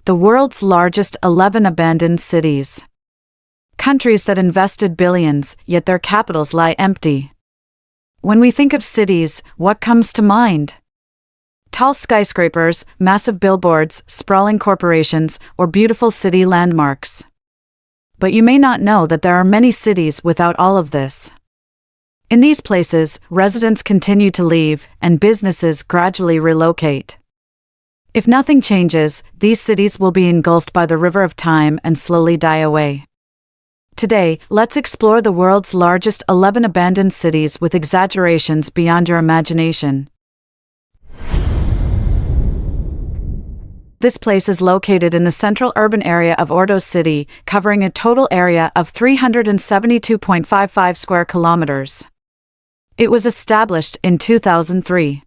The world's largest 11 abandoned cities. Countries that invested billions, yet their capitals lie empty. When we think of cities, what comes to mind? Tall skyscrapers, massive billboards, sprawling corporations, or beautiful city landmarks. But you may not know that there are many cities without all of this. In these places, residents continue to leave, and businesses gradually relocate. If nothing changes, these cities will be engulfed by the river of time and slowly die away. Today, let's explore the world's largest 11 abandoned cities with exaggerations beyond your imagination. This place is located in the central urban area of Ordos City, covering a total area of 372.55 square kilometers. It was established in 2003.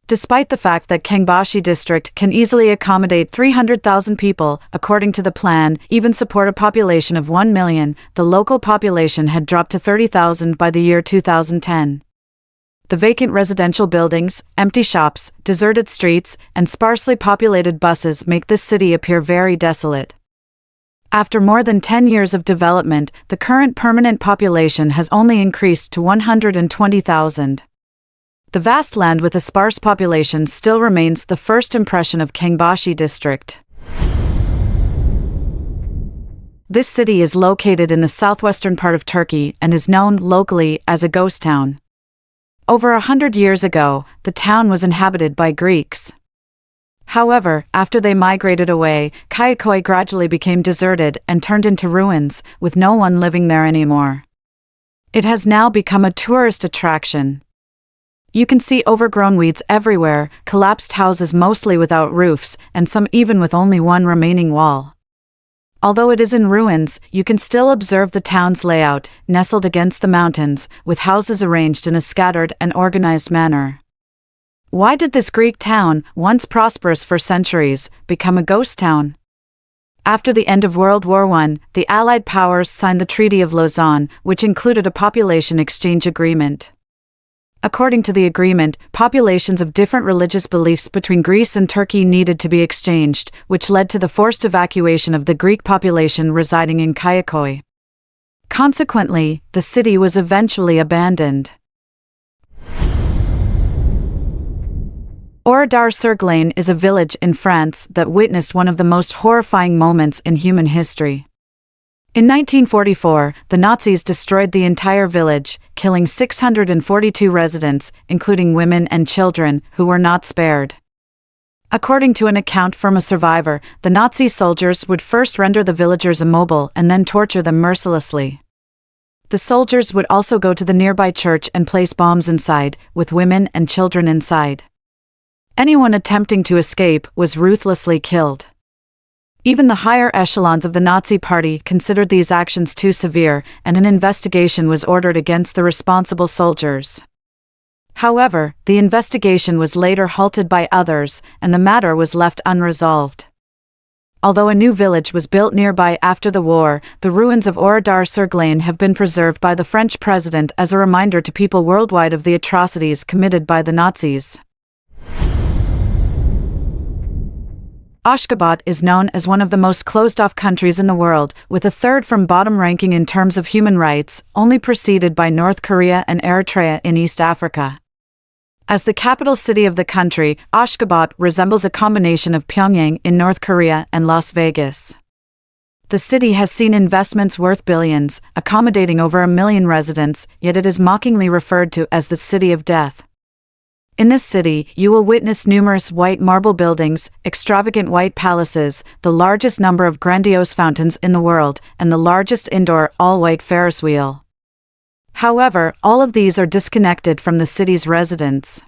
Despite the fact that Kangbashi district can easily accommodate 300,000 people, according to the plan, even support a population of 1 million, the local population had dropped to 30,000 by the year 2010. The vacant residential buildings, empty shops, deserted streets, and sparsely populated buses make this city appear very desolate. After more than 10 years of development, the current permanent population has only increased to 120,000. The vast land with a sparse population still remains the first impression of Kangbashi district. This city is located in the southwestern part of Turkey and is known locally as a ghost town. Over 100 years ago, the town was inhabited by Greeks. However, after they migrated away, Kayaköy gradually became deserted and turned into ruins, with no one living there anymore. It has now become a tourist attraction. You can see overgrown weeds everywhere, collapsed houses mostly without roofs, and some even with only one remaining wall. Although it is in ruins, you can still observe the town's layout, nestled against the mountains, with houses arranged in a scattered and organized manner. Why did this Greek town, once prosperous for centuries, become a ghost town? After the end of World War I, the Allied powers signed the Treaty of Lausanne, which included a population exchange agreement. According to the agreement, populations of different religious beliefs between Greece and Turkey needed to be exchanged, which led to the forced evacuation of the Greek population residing in Kayaköy. Consequently, the city was eventually abandoned. Oradour-sur-Glane is a village in France that witnessed one of the most horrifying moments in human history. In 1944, the Nazis destroyed the entire village, killing 642 residents, including women and children, who were not spared. According to an account from a survivor, the Nazi soldiers would first render the villagers immobile and then torture them mercilessly. The soldiers would also go to the nearby church and place bombs inside, with women and children inside. Anyone attempting to escape was ruthlessly killed. Even the higher echelons of the Nazi Party considered these actions too severe, and an investigation was ordered against the responsible soldiers. However, the investigation was later halted by others, and the matter was left unresolved. Although a new village was built nearby after the war, the ruins of Oradour-sur-Glane have been preserved by the French president as a reminder to people worldwide of the atrocities committed by the Nazis. Ashgabat is known as one of the most closed-off countries in the world, with a third from bottom ranking in terms of human rights, only preceded by North Korea and Eritrea in East Africa. As the capital city of the country, Ashgabat resembles a combination of Pyongyang in North Korea and Las Vegas. The city has seen investments worth billions, accommodating over 1 million residents, yet it is mockingly referred to as the City of Death. In this city, you will witness numerous white marble buildings, extravagant white palaces, the largest number of grandiose fountains in the world, and the largest indoor, all-white Ferris wheel. However, all of these are disconnected from the city's residents.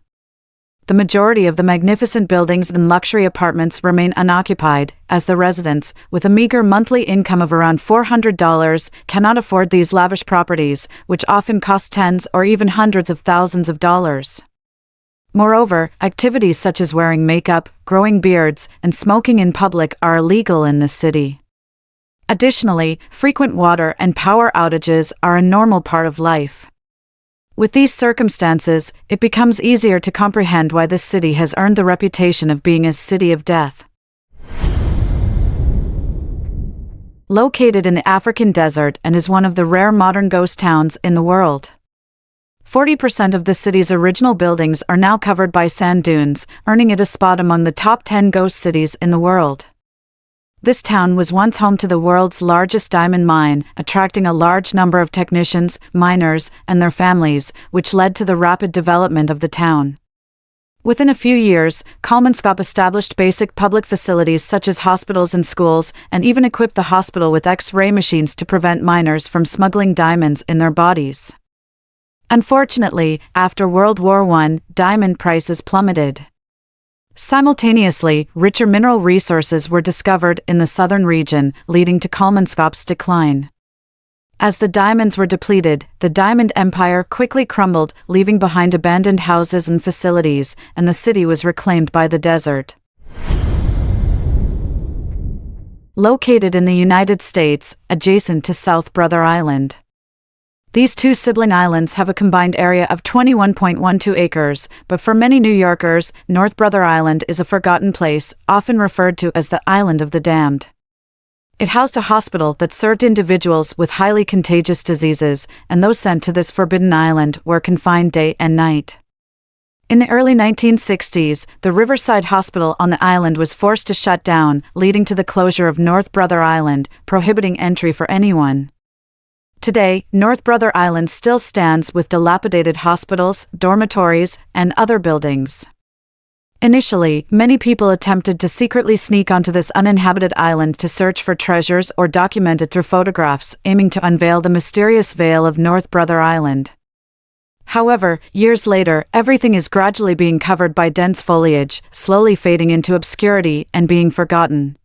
The majority of the magnificent buildings and luxury apartments remain unoccupied, as the residents, with a meager monthly income of around $400, cannot afford these lavish properties, which often cost tens or even hundreds of thousands of dollars. Moreover, activities such as wearing makeup, growing beards, and smoking in public are illegal in this city. Additionally, frequent water and power outages are a normal part of life. With these circumstances, it becomes easier to comprehend why this city has earned the reputation of being a city of death. located in the African desert and is one of the rare modern ghost towns in the world. 40% of the city's original buildings are now covered by sand dunes, earning it a spot among the top 10 ghost cities in the world. This town was once home to the world's largest diamond mine, attracting a large number of technicians, miners, and their families, which led to the rapid development of the town. Within a few years, Kalmanskap established basic public facilities such as hospitals and schools, and even equipped the hospital with X-ray machines to prevent miners from smuggling diamonds in their bodies. Unfortunately, after World War I, diamond prices plummeted. Simultaneously, richer mineral resources were discovered in the southern region, leading to Kalmanskap's decline. As the diamonds were depleted, the diamond empire quickly crumbled, leaving behind abandoned houses and facilities, and the city was reclaimed by the desert. Located in the United States, adjacent to South Brother Island. These two sibling islands have a combined area of 21.12 acres, but for many New Yorkers, North Brother Island is a forgotten place, often referred to as the Island of the Damned. It housed a hospital that served individuals with highly contagious diseases, and those sent to this forbidden island were confined day and night. In the early 1960s, the Riverside Hospital on the island was forced to shut down, leading to the closure of North Brother Island, prohibiting entry for anyone. Today, North Brother Island still stands with dilapidated hospitals, dormitories, and other buildings. Initially, many people attempted to secretly sneak onto this uninhabited island to search for treasures or document it through photographs, aiming to unveil the mysterious veil of North Brother Island. However, years later, everything is gradually being covered by dense foliage, slowly fading into obscurity and being forgotten.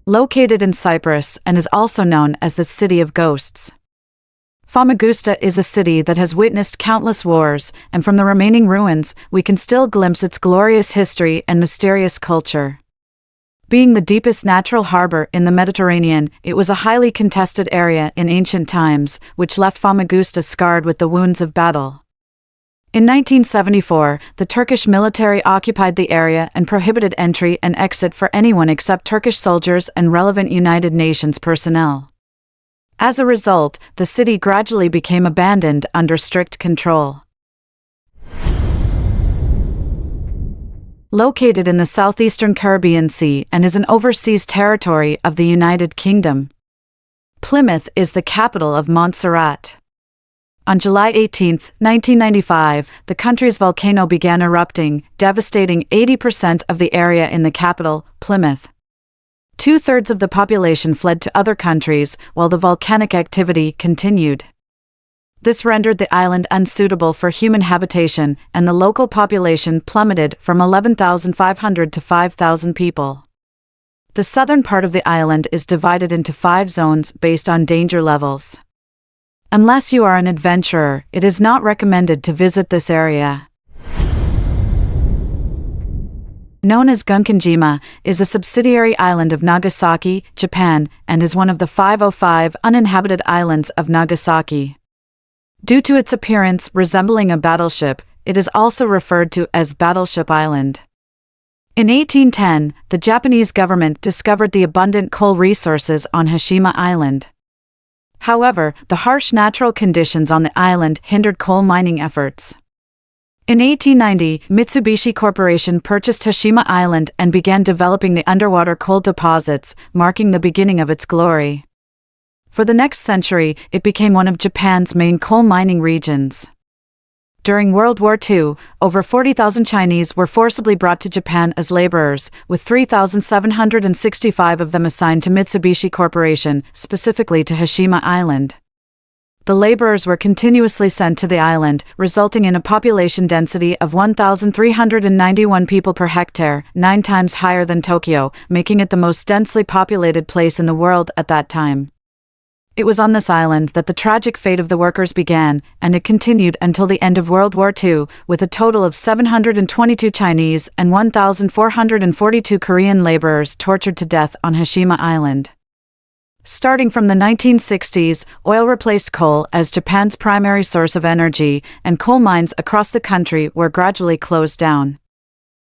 Located in Cyprus and is also known as the City of Ghosts. Famagusta is a city that has witnessed countless wars, and from the remaining ruins, we can still glimpse its glorious history and mysterious culture. Being the deepest natural harbor in the Mediterranean, it was a highly contested area in ancient times, which left Famagusta scarred with the wounds of battle. In 1974, the Turkish military occupied the area and prohibited entry and exit for anyone except Turkish soldiers and relevant United Nations personnel. As a result, the city gradually became abandoned under strict control. Located in the southeastern Caribbean Sea and is an overseas territory of the United Kingdom. Plymouth is the capital of Montserrat. On July 18, 1995, the country's volcano began erupting, devastating 80% of the area in the capital, Plymouth. Two-thirds of the population fled to other countries, while the volcanic activity continued. This rendered the island unsuitable for human habitation, and the local population plummeted from 11,500 to 5,000 people. The southern part of the island is divided into 5 zones based on danger levels. Unless you are an adventurer, it is not recommended to visit this area. Known as Gunkanjima, is a subsidiary island of Nagasaki, Japan, and is one of the 505 uninhabited islands of Nagasaki. Due to its appearance resembling a battleship, it is also referred to as Battleship Island. In 1810, the Japanese government discovered the abundant coal resources on Hashima Island. However, the harsh natural conditions on the island hindered coal mining efforts. In 1890, Mitsubishi Corporation purchased Hashima Island and began developing the underwater coal deposits, marking the beginning of its glory. For the next century, it became one of Japan's main coal mining regions. During World War II, over 40,000 Chinese were forcibly brought to Japan as laborers, with 3,765 of them assigned to Mitsubishi Corporation, specifically to Hashima Island. The laborers were continuously sent to the island, resulting in a population density of 1,391 people per hectare, 9 times higher than Tokyo, making it the most densely populated place in the world at that time. It was on this island that the tragic fate of the workers began, and it continued until the end of World War II, with a total of 722 Chinese and 1,442 Korean laborers tortured to death on Hashima Island. Starting from the 1960s, oil replaced coal as Japan's primary source of energy, and coal mines across the country were gradually closed down.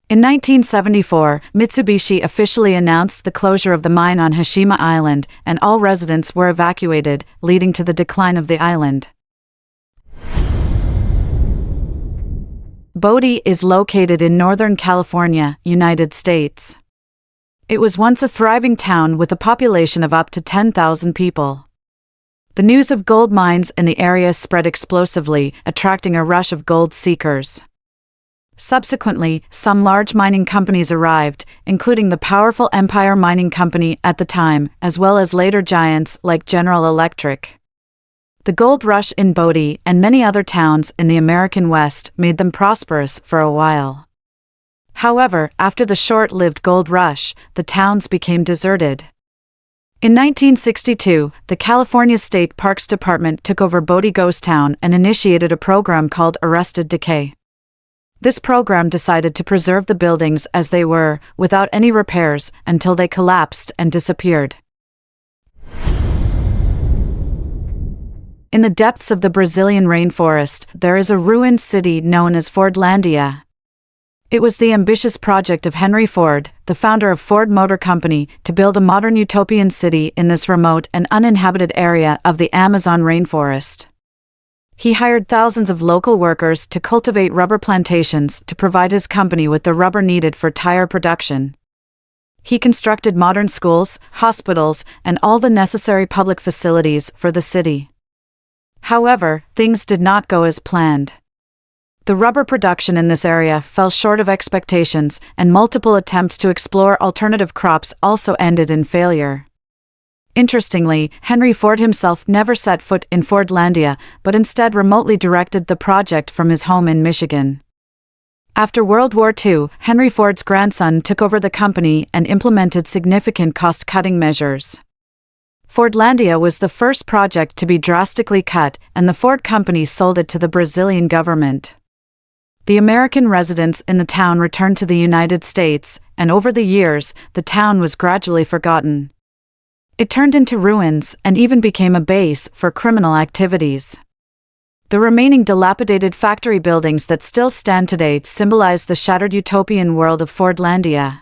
In 1974, Mitsubishi officially announced the closure of the mine on Hashima Island, and all residents were evacuated, leading to the decline of the island. Bodie is located in Northern California, United States. It was once a thriving town with a population of up to 10,000 people. The news of gold mines in the area spread explosively, attracting a rush of gold seekers. Subsequently, some large mining companies arrived, including the powerful Empire Mining Company at the time, as well as later giants like General Electric. The gold rush in Bodie and many other towns in the American West made them prosperous for a while. However, after the short-lived gold rush, the towns became deserted. In 1962, the California State Parks Department took over Bodie Ghost Town and initiated a program called Arrested Decay. This program decided to preserve the buildings as they were, without any repairs, until they collapsed and disappeared. In the depths of the Brazilian rainforest, there is a ruined city known as Fordlandia. It was the ambitious project of Henry Ford, the founder of Ford Motor Company, to build a modern utopian city in this remote and uninhabited area of the Amazon rainforest. He hired thousands of local workers to cultivate rubber plantations to provide his company with the rubber needed for tire production. He constructed modern schools, hospitals, and all the necessary public facilities for the city. However, things did not go as planned. The rubber production in this area fell short of expectations, and multiple attempts to explore alternative crops also ended in failure. Interestingly, Henry Ford himself never set foot in Fordlandia, but instead remotely directed the project from his home in Michigan. After World War II, Henry Ford's grandson took over the company and implemented significant cost-cutting measures. Fordlandia was the first project to be drastically cut, and the Ford company sold it to the Brazilian government. The American residents in the town returned to the United States, and over the years, the town was gradually forgotten. It turned into ruins and even became a base for criminal activities. The remaining dilapidated factory buildings that still stand today symbolize the shattered utopian world of Fordlandia.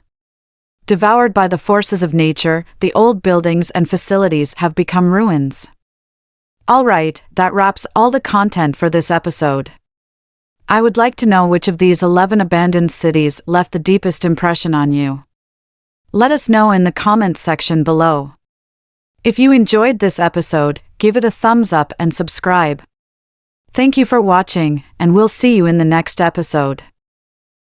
Devoured by the forces of nature, the old buildings and facilities have become ruins. Alright, that wraps all the content for this episode. I would like to know which of these 11 abandoned cities left the deepest impression on you. Let us know in the comments section below. If you enjoyed this episode, give it a thumbs up and subscribe. Thank you for watching, and we'll see you in the next episode.